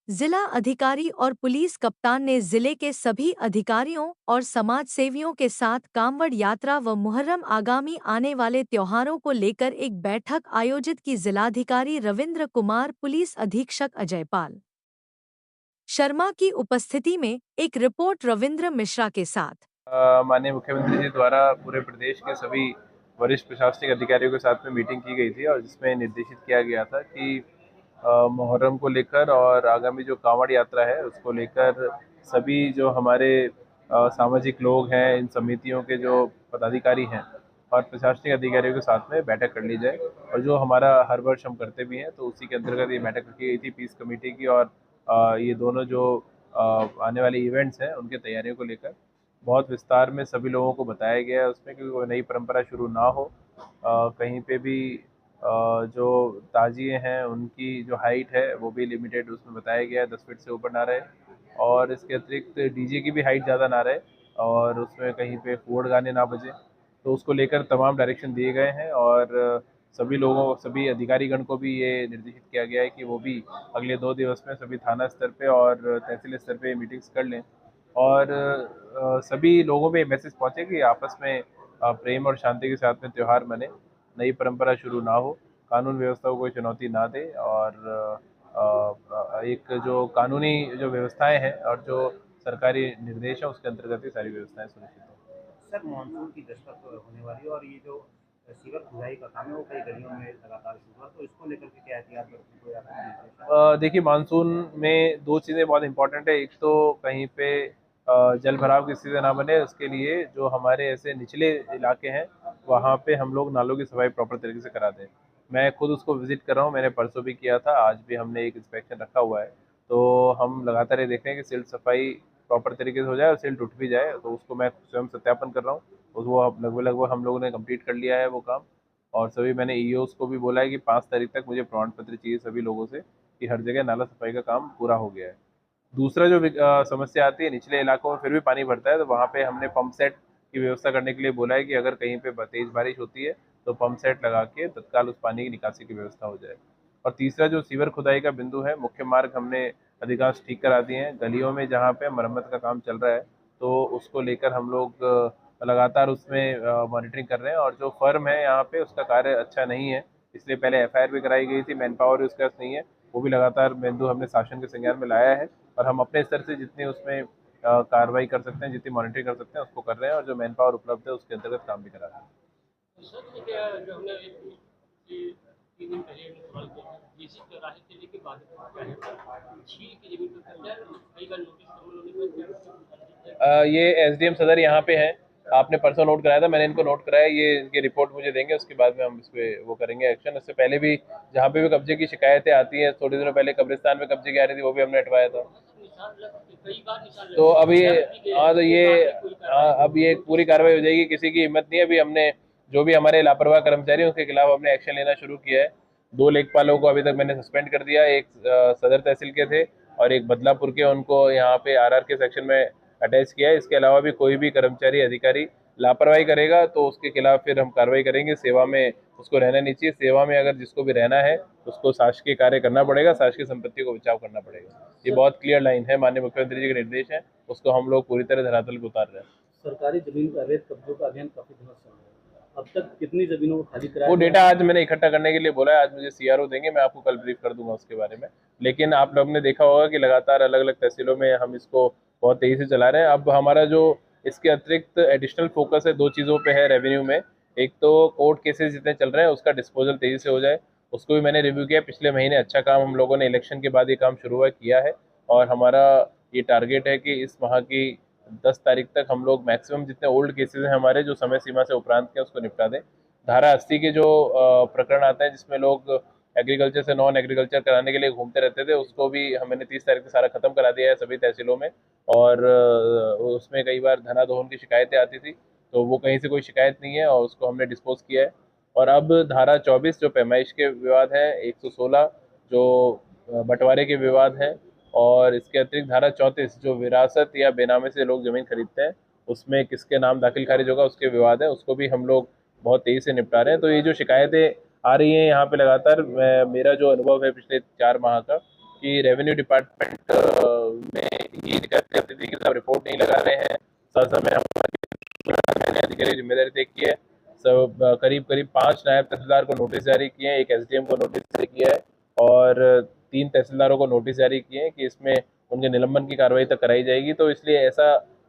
जिला अधिकारी और पुलिस कप्तान ने जिले के सभी अधिकारियों और समाज सेवियों के साथ कांवड़ यात्रा व मुहर्रम आगामी आने वाले त्योहारों को लेकर एक बैठक आयोजित की। जिलाधिकारी रविंद्र कुमार, पुलिस अधीक्षक अजय पाल शर्मा की उपस्थिति में एक रिपोर्ट रविंद्र मिश्रा के साथ। माननीय मुख्यमंत्री जी द्वारा पूरे प्रदेश के सभी वरिष्ठ प्रशासनिक अधिकारियों के साथ में मीटिंग की गई थी और जिसमें निर्देशित किया गया था कि मुहर्रम को लेकर और आगामी जो कांवड़ यात्रा है उसको लेकर सभी जो हमारे सामाजिक लोग हैं, इन समितियों के जो पदाधिकारी हैं और प्रशासनिक अधिकारियों के साथ में बैठक कर ली जाए। और जो हमारा हर वर्ष हम करते भी हैं तो उसी के अंतर्गत ये बैठक रखी गई थी पीस कमेटी की। और ये दोनों जो आने वाले इवेंट्स हैं उनकी तैयारियों को लेकर बहुत विस्तार में सभी लोगों को बताया गया है उसमें कि कोई नई परंपरा शुरू ना हो। कहीं पे भी जो ताजिए हैं उनकी जो हाइट है वो भी लिमिटेड उसमें बताया गया है, 10 फीट से ऊपर ना रहे। और इसके अतिरिक्त डीजे की भी हाइट ज़्यादा ना रहे और उसमें कहीं पे फोड़ गाने ना बजे। तो उसको लेकर तमाम डायरेक्शन दिए गए हैं और सभी लोगों, सभी अधिकारीगण को भी ये निर्देशित किया गया है कि वो भी अगले 2 दिवस में सभी थाना स्तर पे और तहसील स्तर पे मीटिंग्स कर लें और सभी लोगों में मैसेज पहुंचे कि आपस में प्रेम और शांति के साथ में त्यौहार मने, नई परंपरा शुरू ना हो, कानून व्यवस्था को कोई चुनौती ना दे और एक जो कानूनी जो व्यवस्थाएं हैं और जो सरकारी निर्देश है उसके अंतर्गत ही सारी व्यवस्थाएं सुनिश्चित हों। सर, मानसून की दस्तक होने वाली है और ये जो सीवर खुदाई का काम है वो कई गलियों में लगातार शुरू हुआ, तो इसको लेकर के क्या एहतियात बरतने को या फिर निर्देश है? देखिए, मानसून में दो चीज़ें बहुत इंपॉर्टेंट है। एक तो कहीं पे जल भराव की स्थिति ना बने, उसके लिए जो हमारे ऐसे निचले इलाके हैं वहाँ पे हम लोग नालों की सफाई प्रॉपर तरीके से करा दें। मैं खुद उसको विजिट कर रहा हूँ, मैंने परसों भी किया था, आज भी हमने एक इंस्पेक्शन रखा हुआ है। तो हम लगातार ये देख रहे हैं कि सिल्ट सफाई प्रॉपर तरीके से हो जाए और सिल्ट उठ भी जाए, तो उसको मैं स्वयं सत्यापन कर रहा हूँ। और वो अब लगभग लगभग हम लोगों ने कंप्लीट कर लिया है वो काम। और सभी मैंने ईओस को भी बोला है कि 5 तारीख तक मुझे प्रमाण पत्र चाहिए सभी लोगों से कि हर जगह नाला सफाई का काम पूरा हो गया है। दूसरा जो समस्या आती है, निचले इलाकों में फिर भी पानी भरता है, तो वहाँ पे हमने पंप सेट की व्यवस्था करने के लिए बोला है कि अगर कहीं पे तेज बारिश होती है तो पंप सेट लगा के तत्काल उस पानी की निकासी की व्यवस्था हो जाए। और तीसरा जो सीवर खुदाई का बिंदु है, मुख्य मार्ग हमने अधिकांश ठीक करा दिए हैं। गलियों में जहाँ पे मरम्मत का काम चल रहा है तो उसको लेकर हम लोग लगातार उसमें मॉनिटरिंग कर रहे हैं। और जो फर्म है यहाँ पे उसका कार्य अच्छा नहीं है, इसलिए पहले एफआईआर भी कराई गई थी, मैन पावर उसके पास नहीं है, वो भी लगातार बिंदु हमने शासन के संज्ञान में लाया है। और हम अपने स्तर से जितनी उसमें कार्रवाई कर सकते हैं, जितनी मॉनिटरिंग कर सकते हैं उसको कर रहे हैं और जो मैन पावर उपलब्ध है उसके अंतर्गत काम भी करा रहे हैं। सर, ये क्या जो हमने ये 3 दिन पहले हमने सवाल किया था, जेसी चौराहे से लेके बांधवपुर क्या है, झील की जमीन पर कब्जा है, कई बार नोटिस कमिश्नर ने ये एसडीएम सदर यहाँ पे हैं, आपने परसों नोट कराया था, मैंने इनको नोट कराया, ये इनकी रिपोर्ट मुझे देंगे, उसके बाद में हम इस पे वो करेंगे एक्शन। इससे पहले भी जहाँ पे भी कब्जे की शिकायतें आती हैं, थोड़े दिनों पहले कब्रिस्तान में कब्जे की आ रही थी, वो भी हमने हटवाया था। कई बार निशान तो अब ये हाँ, तो ये अब लगे ये पूरी कार्रवाई हो जाएगी, किसी की हिम्मत नहीं है। अभी हमने जो भी हमारे लापरवाह कर्मचारी हैं उसके खिलाफ हमने एक्शन लेना शुरू किया है। 2 लेखपालों को अभी तक मैंने सस्पेंड कर दिया, एक सदर तहसील के थे और एक बदलापुर के, उनको यहाँ पे आरआर के सेक्शन में अटैच किया है। इसके अलावा भी कोई भी कर्मचारी अधिकारी लापरवाही करेगा तो उसके खिलाफ फिर हम कार्रवाई करेंगे। सेवा में उसको रहना नहीं चाहिए, सेवा में अगर जिसको भी रहना है उसको शासकीय कार्य करना पड़ेगा, शासकीय संपत्ति को बचाव करना पड़ेगा। ये बहुत क्लियर लाइन है, माननीय मुख्यमंत्री जी के निर्देश है, उसको हम लोग पूरी तरह धरातल पर उतार रहे हैं। सरकारी जमीन पर अवैध कब्जों का अभियान काफी दिनों से चल रहा है। अब तक कितनी जमीनों को खाली कराया वो गया डेटा है? आज मैंने इकट्ठा करने के लिए बोला है, आज मुझे सीआरओ देंगे, मैं आपको कल ब्रीफ कर दूंगा उसके बारे में। लेकिन आप लोग ने देखा होगा कि लगातार अलग अलग तहसीलों में हम इसको बहुत तेजी से चला रहे हैं। अब हमारा जो इसके अतिरिक्त एडिशनल फोकस है 2 चीज़ों पे है रेवेन्यू में। एक तो कोर्ट केसेस जितने चल रहे हैं उसका डिस्पोजल तेजी से हो जाए, उसको भी मैंने रिव्यू किया। पिछले महीने अच्छा काम हम लोगों ने इलेक्शन के बाद ये काम शुरू किया है और हमारा ये टारगेट है कि इस माह की 10 तारीख तक हम लोग मैक्सिमम जितने ओल्ड केसेस हैं हमारे जो समय सीमा से उपरांत के उसको निपटा दें। धारा 80 के जो प्रकरण आते हैं जिसमें लोग एग्रीकल्चर से नॉन एग्रीकल्चर कराने के लिए घूमते रहते थे, उसको भी मैंने 30 तारीख से सारा खत्म करा दिया है सभी तहसीलों में। और उसमें कई बार धनादोहन की शिकायतें आती थी, तो वो कहीं से कोई शिकायत नहीं है और उसको हमने डिस्पोज किया है। और अब धारा 24 जो पैमाइश के विवाद हैं, 116 जो बंटवारे के विवाद हैं, और इसके अतिरिक्त धारा 34 जो विरासत या बेनामे से लोग जमीन खरीदते हैं उसमें किसके नाम दाखिल खारिज होगा उसके विवाद है, उसको भी हम लोग बहुत तेजी से निपटा रहे हैं। तो ये जो शिकायतें आ रही हैं यहाँ पे लगातार, मेरा जो अनुभव है पिछले 4 माह का, कि रेवेन्यू डिपार्टमेंट में ये दिक्कत आती थी कि सब रिपोर्ट नहीं लगा रहे हैं, समय मैंने अधिकारी जिम्मेदारी तय की है। सब करीब 5 नायब तहसीलदार को नोटिस जारी किए हैं, 1 एसडीएम को नोटिस जारी किया है और 3 तहसीलदारों को नोटिस जारी किए हैं कि इसमें उनके निलंबन की कार्रवाई तक कराई जाएगी। तो इसलिए ऐसा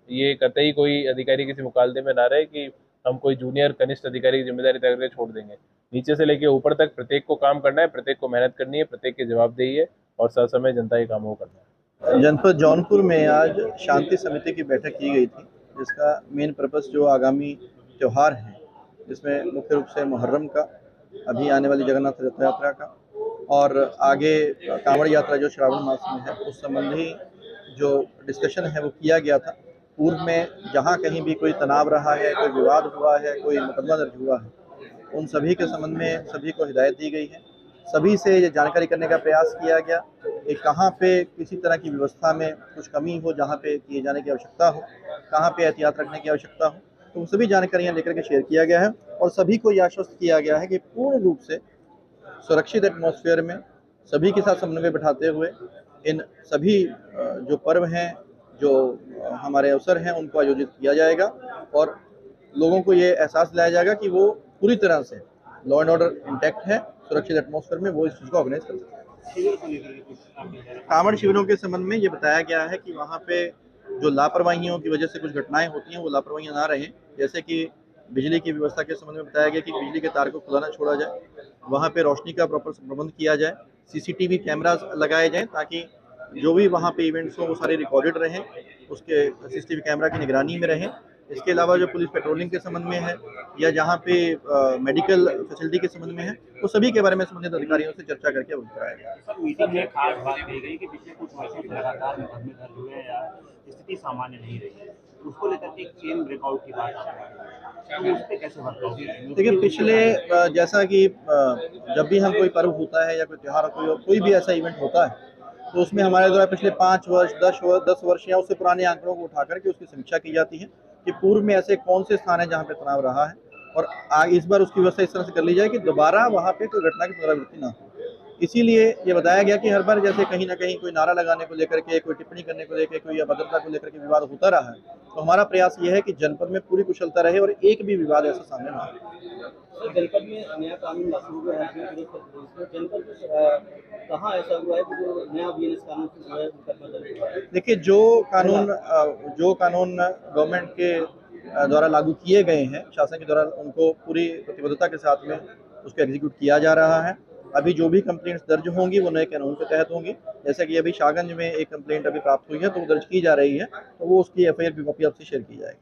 ये कतई कोई अधिकारी किसी मुकालदे में ना रहे कि हम कोई जूनियर कनिष्ठ अधिकारी की जिम्मेदारी तय करके छोड़ देंगे। नीचे से लेके ऊपर तक प्रत्येक को काम करना है, प्रत्येक को मेहनत करनी है, प्रत्येक की जवाबदेही है और समय जनता के कामों को करना है। जनपद जौनपुर में आज शांति समिति की बैठक की गई थी, जिसका मेन पर्पस जो आगामी त्यौहार है, जिसमें मुख्य रूप से मुहर्रम का, अभी आने वाली जगन्नाथ रथ यात्रा का और आगे कांवड़ यात्रा जो श्रावण मास में है, उस संबंधी जो डिस्कशन है वो किया गया था। पूर्व में जहाँ कहीं भी कोई तनाव रहा है, कोई विवाद हुआ है, कोई मुकदमा दर्ज हुआ है, उन सभी के संबंध में सभी को हिदायत दी गई है। सभी से ये जानकारी करने का प्रयास किया गया कि कहाँ पे किसी तरह की व्यवस्था में कुछ कमी हो, जहाँ पे किए जाने की आवश्यकता हो, कहाँ पे एहतियात रखने की आवश्यकता हो, तो वो सभी जानकारियाँ लेकर के शेयर किया गया है और सभी को ये आश्वस्त किया गया है कि पूर्ण रूप से सुरक्षित एटमॉस्फेयर में सभी के साथ समन्वय बैठाते हुए इन सभी जो पर्व हैं, जो हमारे अवसर हैं, उनको आयोजित किया जाएगा और लोगों को ये एहसास दिलाया जाएगा कि वो पूरी तरह से लॉ एंड ऑर्डर इंटैक्ट है, सुरक्षित एटमॉस्फेयर में वो इस चीज़ को ऑर्गेनाइज कर सकते हैं। कांवड़ शिविरों के संबंध में ये बताया गया है कि वहाँ पे जो लापरवाहियों की वजह से कुछ घटनाएं होती हैं, वो लापरवाहियाँ ना रहें। जैसे कि बिजली की व्यवस्था के संबंध में बताया गया कि बिजली के तार को खुला ना छोड़ा जाए, वहाँ पे रोशनी का प्रॉपर प्रबंध किया जाए, सीसीटीवी कैमरास लगाए जाएँ ताकि जो भी वहाँ पे इवेंट्स हो वो सारे रिकॉर्डेड रहें, उसके सीसीटीवी कैमरा की निगरानी में रहें। इसके अलावा जो पुलिस पेट्रोलिंग के संबंध में है या जहाँ पे मेडिकल फैसिलिटी के संबंध में है, वो सभी के बारे में संबंधित अधिकारियों से चर्चा करके अवगत कराया गया। सर, मीटिंग में खास बात कही गई कि पिछले कुछ वर्षों से लगातार मुकदमे दर्ज हुए हैं या स्थिति सामान्य नहीं रही है, उसको लेकर के एक चेन ब्रेकआउट की बात तो उस पर कैसे वर्कआउट होगी? देखिए, पिछले जैसा कि जब भी हम कोई पर्व होता है या कोई त्यौहार कोई भी ऐसा इवेंट होता है, तो उसमें हमारे द्वारा पिछले 5 वर्ष 10 वर्ष या उससे पुराने आंकड़ों को उठा करके उसकी समीक्षा की जाती है कि पूर्व में ऐसे कौन से स्थान है जहाँ पे तनाव रहा है और इस बार उसकी व्यवस्था इस तरह से कर ली जाए कि दोबारा वहाँ पे कोई घटना की पुनरावृत्ति ना हो। इसीलिए ये बताया गया कि हर बार जैसे कहीं ना कहीं कोई नारा लगाने को लेकर के, कोई टिप्पणी करने को लेकर, कोई अभद्रता को लेकर के विवाद होता रहा है, तो हमारा प्रयास ये है कि जनपद में पूरी कुशलता रहे और एक भी विवाद ऐसा सामने ना आए। जनपद में नया कानून लागू हुआ है, जनपद में कहाँ ऐसा हुआ है कि जो नया बीएनएस कानून जो है मुकदमा दर्ज हुआ है? देखिए, जो कानून गवर्नमेंट के द्वारा लागू किए गए हैं, शासन के द्वारा, उनको पूरी प्रतिबद्धता के साथ में उसको एग्जीक्यूट किया जा रहा है। अभी जो भी कंप्लेंट्स दर्ज होंगी वो नए कानून के तहत होंगी। जैसे कि अभी शाहगंज में एक कंप्लेंट अभी प्राप्त हुई है, तो वो दर्ज की जा रही है, तो वो उसकी एफआईआर की कॉपी आपसे शेयर की जाएगी।